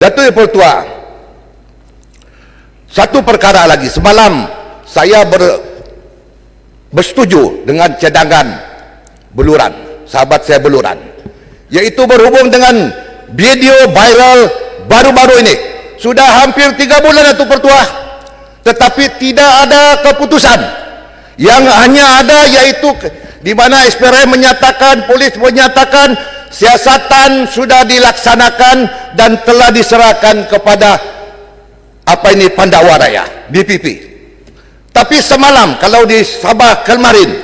Datuk Yang Pertua, satu perkara lagi. Semalam saya bersetuju dengan cadangan Beluran, sahabat saya Beluran, yaitu berhubung dengan video viral baru-baru ini. Sudah hampir 3 bulan Datuk Pertua, tetapi tidak ada keputusan. Yang hanya ada yaitu di mana SPRM menyatakan, polis menyatakan siasatan sudah dilaksanakan dan telah diserahkan kepada Pandawa Raya, BPP. Tapi semalam kalau di Sabah kemarin,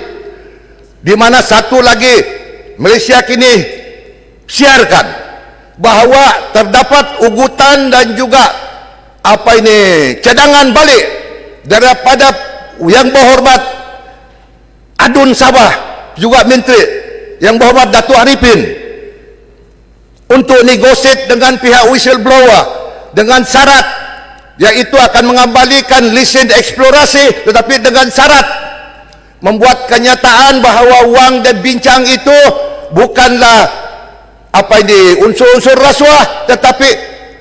di mana satu lagi Malaysia kini siarkan bahawa terdapat ugutan dan juga cadangan balik daripada Yang Berhormat Adun Sabah, juga Menteri Yang Berhormat Datuk Arifin, untuk negosiat dengan pihak whistleblower dengan syarat iaitu akan mengembalikan lesen eksplorasi, tetapi dengan syarat membuat kenyataan bahawa wang dan bincang itu bukanlah unsur-unsur rasuah tetapi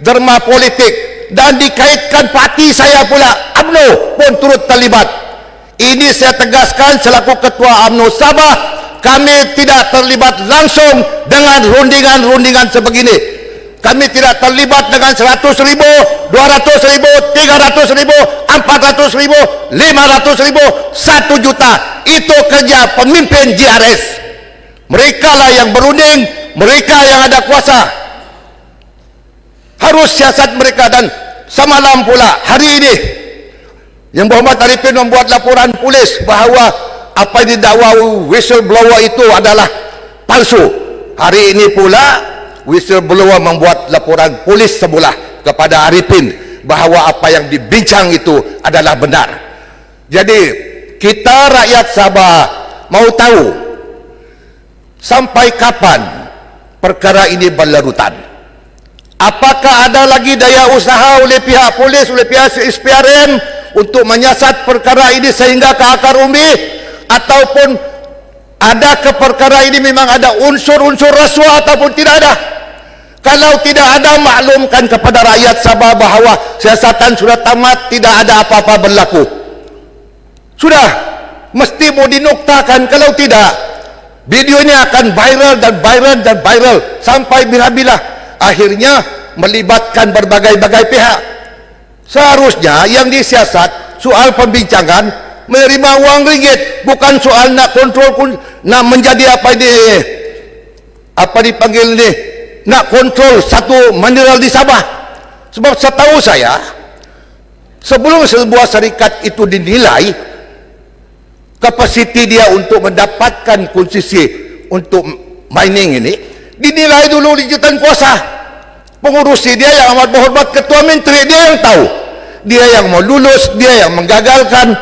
derma politik, dan dikaitkan parti saya pula UMNO pun turut terlibat. Ini saya tegaskan selaku Ketua UMNO Sabah, kami tidak terlibat langsung dengan rundingan-rundingan sebegini. Kami tidak terlibat dengan 100,000, 200,000, 300,000, 400,000, 500,000, 1 juta. Itu kerja pemimpin JRS. Mereka lah yang berunding, mereka yang ada kuasa. Harus siasat mereka. Dan semalam pula, hari ini, Yang Berhormat Arifin membuat laporan polis bahawa apa yang didakwa whistleblower itu adalah palsu. Hari ini pula whistleblower membuat laporan polis semula kepada Arifin bahawa apa yang dibincang itu adalah benar. Jadi kita rakyat Sabah mau tahu sampai kapan perkara ini berlarutan. Apakah ada lagi daya usaha oleh pihak polis, oleh pihak SPRM untuk menyiasat perkara ini sehingga ke akar umbi, ataupun ada ke perkara ini memang ada unsur-unsur rasuah ataupun tidak ada? Kalau tidak ada, maklumkan kepada rakyat Sabah bahawa siasatan sudah tamat, tidak ada apa-apa berlaku. Sudah mesti mau dinuktakan. Kalau tidak, video ini akan viral dan viral dan viral sampai bila-bila, akhirnya melibatkan berbagai-bagai pihak. Seharusnya yang disiasat soal pembincangan menerima uang ringgit, bukan soal nak kontrol, nak menjadi dipanggil ni, nak kontrol satu mineral di Sabah. Sebab setahu saya, sebelum sebuah syarikat itu dinilai kapasiti dia untuk mendapatkan konsesi untuk mining ini, dinilai dulu di jawatan kuasa. Pengurusi dia yang amat berhormat Ketua Menteri, dia yang tahu, dia yang mau lulus, dia yang menggagalkan.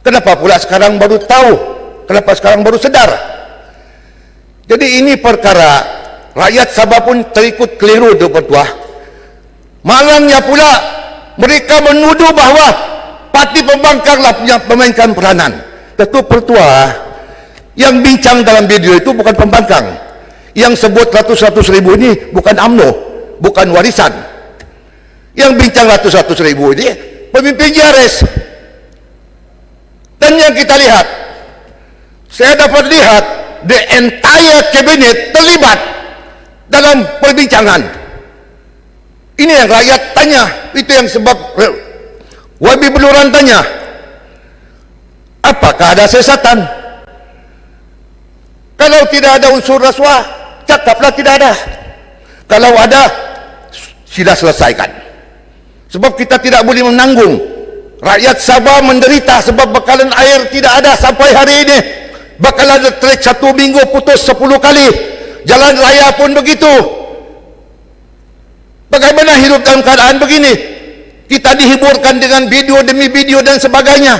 Kenapa pula sekarang baru tahu? Kenapa sekarang baru sedar? Jadi ini perkara rakyat Sabah pun terikut keliru, Datuk Pertua. Malangnya pula mereka menuduh bahawa parti pembangkanglah yang memainkan peranan. Datuk Pertua, yang bincang dalam video itu bukan pembangkang. Yang sebut ratus-ratus ribu ini bukan UMNO, bukan warisan. Yang bincang ratus-ratus ribu ini pemimpin JRS. Dan yang kita lihat, saya dapat lihat the entire cabinet terlibat dalam perbincangan. Ini yang rakyat tanya. Itu yang sebab YB Beluran tanya, apakah ada siasatan? Kalau tidak ada unsur rasuah, cakaplah tidak ada. Kalau ada, sila selesaikan. Sebab kita tidak boleh menanggung rakyat Sabah menderita sebab bekalan air tidak ada sampai hari ini. Bakalan trek 1 minggu putus 10 kali. Jalan raya pun begitu. Bagaimana hidup dalam keadaan begini? Kita dihiburkan dengan video demi video dan sebagainya.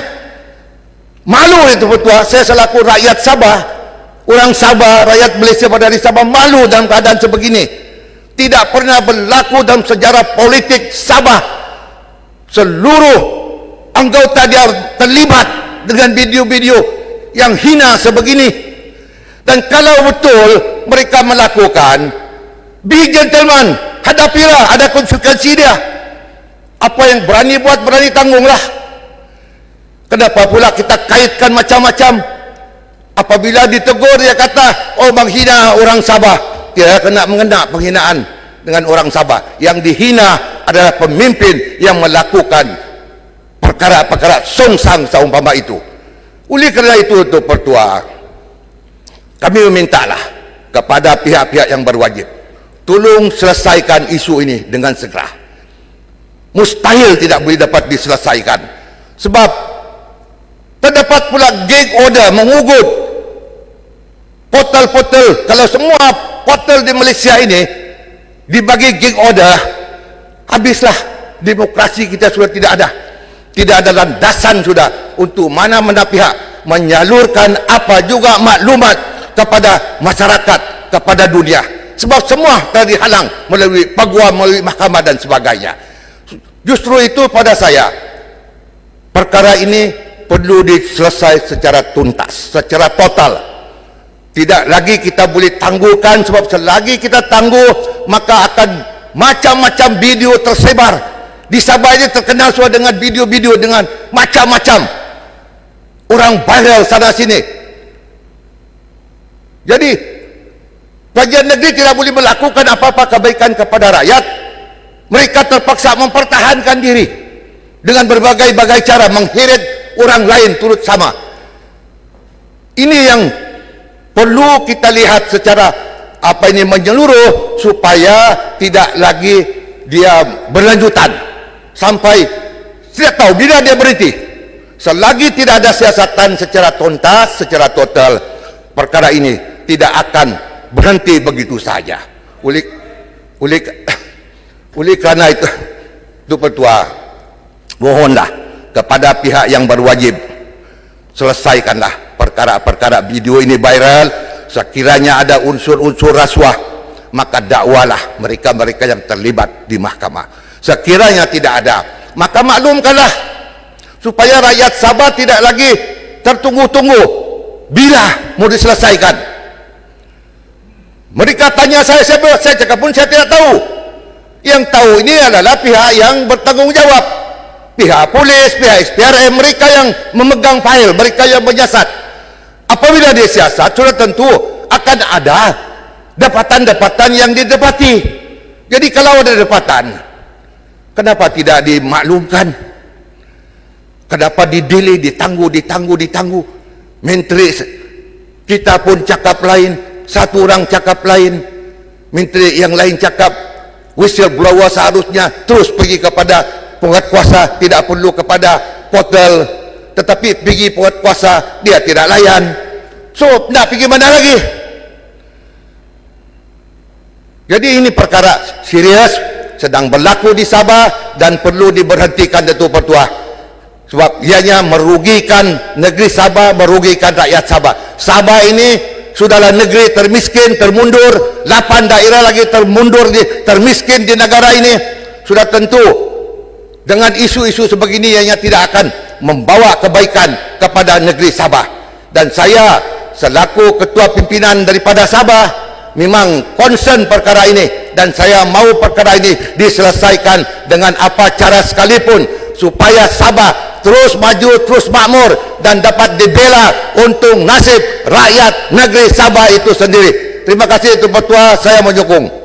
Malu itu Pertua. Saya selaku rakyat Sabah, orang Sabah, rakyat Malaysia pada hari Sabah, malu dalam keadaan sebegini. Tidak pernah berlaku dalam sejarah politik Sabah. Seluruh anggota dia terlibat dengan video-video yang hina sebegini. Dan kalau betul mereka melakukan, be gentleman, hadapilah, ada konsekuensi dia. Apa yang berani buat, berani tanggunglah. Kenapa pula kita kaitkan macam-macam? Apabila ditegur dia kata, oh menghina orang Sabah. Dia kena mengena penghinaan dengan orang Sabah. Yang dihina adalah pemimpin yang melakukan perkara-perkara songsang seumpama itu. Oleh kerana itu, Tuan Pertua, kami memintalah kepada pihak-pihak yang berwajib, tolong selesaikan isu ini dengan segera. Mustahil tidak boleh dapat diselesaikan. Sebab terdapat pula gag order mengugut portal-portal. Kalau semua portal di Malaysia ini dibagi gag order, habislah demokrasi kita, sudah tidak ada. Tidak ada landasan sudah untuk mana-mana pihak menyalurkan apa juga maklumat kepada masyarakat, kepada dunia. Sebab semua telah dihalang melalui peguam, melalui mahkamah dan sebagainya. Justru itu pada saya, perkara ini perlu diselesaikan secara tuntas, secara total. Tidak lagi kita boleh tangguhkan, sebab selagi kita tangguh maka akan macam-macam video tersebar. Di Sabah ini terkenal sudah dengan video-video dengan macam-macam orang viral sana sini. Jadi kerajaan negeri tidak boleh melakukan apa-apa kebaikan kepada rakyat. Mereka terpaksa mempertahankan diri dengan berbagai-bagai cara, mengheret orang lain turut sama. Ini yang perlu kita lihat secara menyeluruh, supaya tidak lagi dia berlanjutan sampai tidak tahu bila dia berhenti. Selagi tidak ada siasatan secara tuntas, secara total, perkara ini tidak akan berhenti begitu saja. Oleh kerana itu, Tuan Pertua, mohonlah kepada pihak yang berwajib, selesaikanlah perkara-perkara video ini viral. Sekiranya ada unsur-unsur rasuah, maka dakwalah mereka-mereka yang terlibat di mahkamah. Sekiranya tidak ada, maka maklumkanlah, supaya rakyat Sabah tidak lagi tertunggu-tunggu bila mau diselesaikan. Mereka tanya saya, saya cakap pun saya tidak tahu. Yang tahu ini adalah pihak yang bertanggungjawab, pihak polis, pihak SPRM, mereka yang memegang fail, mereka yang menyiasat. Apabila dia siasat, sudah tentu akan ada dapatan-dapatan yang didapati. Jadi kalau ada dapatan, kenapa tidak dimaklumkan? Kenapa didelay, ditangguh? Menteri kita pun cakap lain, satu orang cakap lain, menteri yang lain cakap whistleblower seharusnya terus pergi kepada penguatkuasa, tidak perlu kepada portal. Tetapi pergi penguatkuasa, dia tidak layan. So, nak pergi mana lagi? Jadi ini perkara serius sedang berlaku di Sabah dan perlu diberhentikan, Datuk Pertua. Sebab ianya merugikan negeri Sabah, merugikan rakyat Sabah. Sabah ini sudahlah negeri termiskin, termundur. 8 daerah lagi termundur, termiskin di negara ini. Sudah tentu dengan isu-isu sebegini ianya tidak akan membawa kebaikan kepada negeri Sabah. Dan saya selaku ketua pimpinan daripada Sabah memang concern perkara ini, dan saya mahu perkara ini diselesaikan dengan apa cara sekalipun, supaya Sabah terus maju, terus makmur, dan dapat dibela untuk nasib rakyat negeri Sabah itu sendiri. Terima kasih Tuan Pertua, saya menyokong.